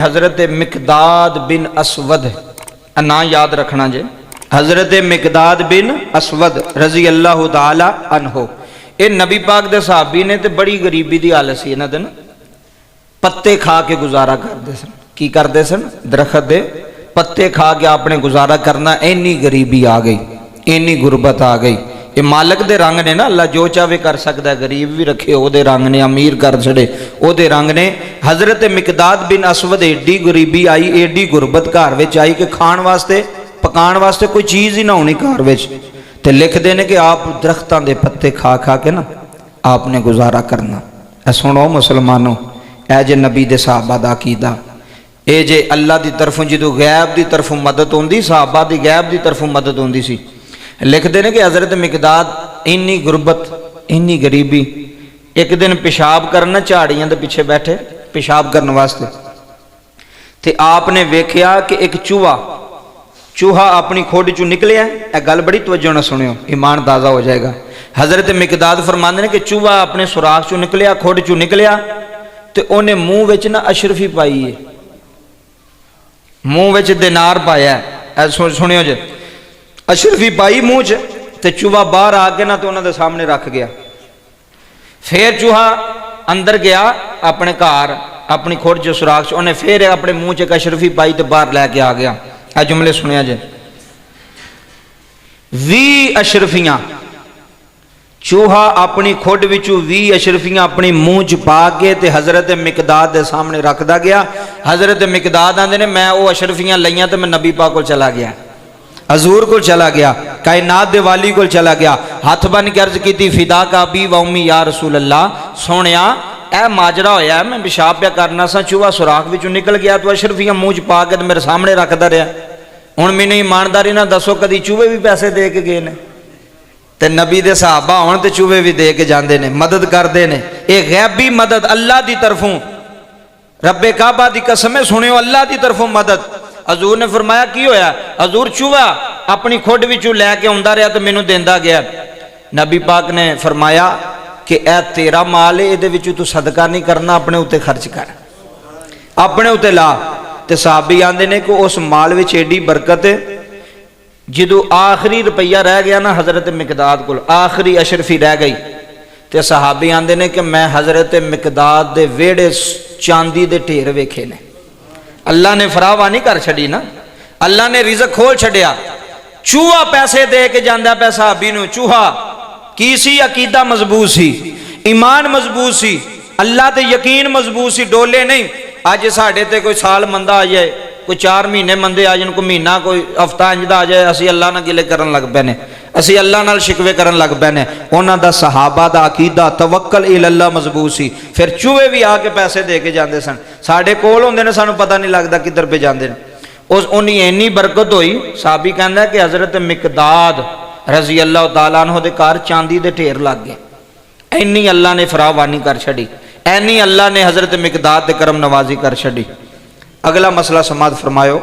حضرت مقداد بن اسود نا یاد رکھنا جے، حضرت مقداد بن اسود رضی اللہ تعالی عنہ، اے نبی پاک دے صحابی نے تے بڑی غریبی دی حالت سی انہاں دے نا، پتے کھا کے گزارا کردے سن۔ کی کردے سن؟ درخت دے پتے کھا کے آپ نے گزارا کرنا، اینی غریبی آ گئی، اینی غربت آ گئی۔ یہ مالک دے رنگ نے نا، اللہ جو چاہے کر سکتا ہے، غریب بھی رکھے او دے رنگ نے، امیر کر چھڑے او دے رنگ نے۔ حضرت مقداد بن اسود ایڈی غریبی آئی، ایڈی غربت گھر وچ آئی کہ کھان واسطے پکان واسطے کوئی چیز ہی نہ ہونی گھر وچ، تے لکھ دینے کہ آپ درختاں دے پتے کھا کھا کے نا آپ نے گزارا کرنا۔ اے سنو مسلمانوں، اے جے نبی دے صحابہ دا عقیدہ، اے جے اللہ دی طرفوں جدو غیب دی طرفوں مدد ہوندی، صحابہ دی غیب دی طرفوں مدد ہوندی سی۔ لکھ دینے کہ حضرت مقداد انی غربت، انی غریبی، ایک دن پیشاب کرنا چاڑیاں دے پیچھے بیٹھے پیشاب کرنے واسطے، تے آپ نے ویکھیا کہ ایک چوہا اپنی کھوڈ چوں نکلیا ہے۔ اے گل بڑی توجہ نہ سنیو، ایمان تازہ ہو جائے گا۔ حضرت مقداد فرماندے نے کہ چوہا اپنے سوراخ چوں نکلیا، کھوڈ چوں نکلیا، تے اونے منہ وچ نہ اشرفی پائی ہے، منہ وچ دینار پایا ہے۔ اے سنیو جے، اشرفی پائی منہ چ، تے چوہا باہر آ کے نہ تو انہاں دے سامنے رکھ گیا۔ پھر چوہا اندر گیا اپنے گھر، اپنی کھوڈ چ سوراخ چ، انہیں پھر اپنے منہ چ اشرفی پائی تے باہر لے کے آ گیا۔ اے جملے سنیا جے، 20 اشرفیاں، چوہا اپنی کھوڈ وچوں 20 اشرفیاں اپنی منہ چ پا کے تے حضرت مقداد دے سامنے رکھدا گیا۔ حضرت مقداد آندے نے میں او اشرفیاں لئیاں تے میں نبی پاک کول چلا گیا، حضور کو چلا گیا، کائنات دے والی کو چلا گیا، ہاتھ بن کے عرض کی تھی فدا کا بی و امی یا رسول اللہ، سونیا اے ماجرا ہویا ہے، میں پیشاب پیا کرنا سا، چوہا سوراخ وچوں نکل گیا تو اشرفیاں منہ چ پا کے میرے سامنے رکھدا رہیا۔ ہن مینوں ایمانداری نہ دسو کدی چوہے بھی پیسے دے کے گئے نے؟ تے نبی دے صحابہ ہون تے چوہے بھی دے کے جاندے نے، مدد کردے نے۔ اے غیبی مدد اللہ دی طرفوں، رب کعبہ دی قسم ہے، سنیو اللہ دی طرفوں مدد۔ حضور نے فرمایا کی ہویا؟ حضور چوہا اپنی کھوڈ وچوں لے کے آندا رہیا تو مینوں دیندا گیا۔ نبی پاک نے فرمایا کہ اے تیرا مال ہے، اے دے وچوں تو صدقہ نہیں کرنا، اپنے اوتے خرچ کر، اپنے اوتے لا۔ تے صحابی آندے نے کہ اس مال وچ ایڈی برکت ہے، جدو آخری روپیہ رہ گیا نا حضرت مقداد کو، آخری اشرفی رہ گئی، تے صحابی آندے نے کہ میں حضرت مقداد دے ویڑے چاندی دے ڈھیر ویکھے نے۔ اللہ نے فراوہ نہیں کر چھڑی نا، اللہ نے رزق کھول چھڑیا۔ چوہا پیسے دے کے جاندہ پہ صحابی نو، چوہا کی سی؟ عقیدہ مضبوط سی، ایمان مضبوط سی، اللہ تے یقین مضبوط سی، ڈولے نہیں۔ آج ساڑھے تے کوئی سال مندہ آ جائے، کوئی 4 مہینے مندے آ جائے، کوئی مہینہ کوئی ہفتہ انجدہ آ جائے، اسی اللہ نہ گلے کرن لگ پینے، اسی اللہ نال شکوے کرن لگ پینے۔ انہاں دا صحابہ دا عقیدہ توکل اللہ مضبوط سی۔ پھر چوہے بھی آ کے پیسے دے کے جاندے سن، ساڑھے کول ہوندے نے، سانو پتہ نہیں لگدا کدھر پہ جاندے نے۔ اس انہی اینی برکت ہوئی، صحابی کہندا ہے کہ حضرت مقداد رضی اللہ تعالیٰ عنہ دے کار چاندی دے ڈھیر لگ گئے، اینی اللہ نے فراوانی کر چھڑی، اینی اللہ نے حضرت مقداد دے کرم نوازی کر چھڑی۔ اگلا مسئلہ سماعت فرمایو۔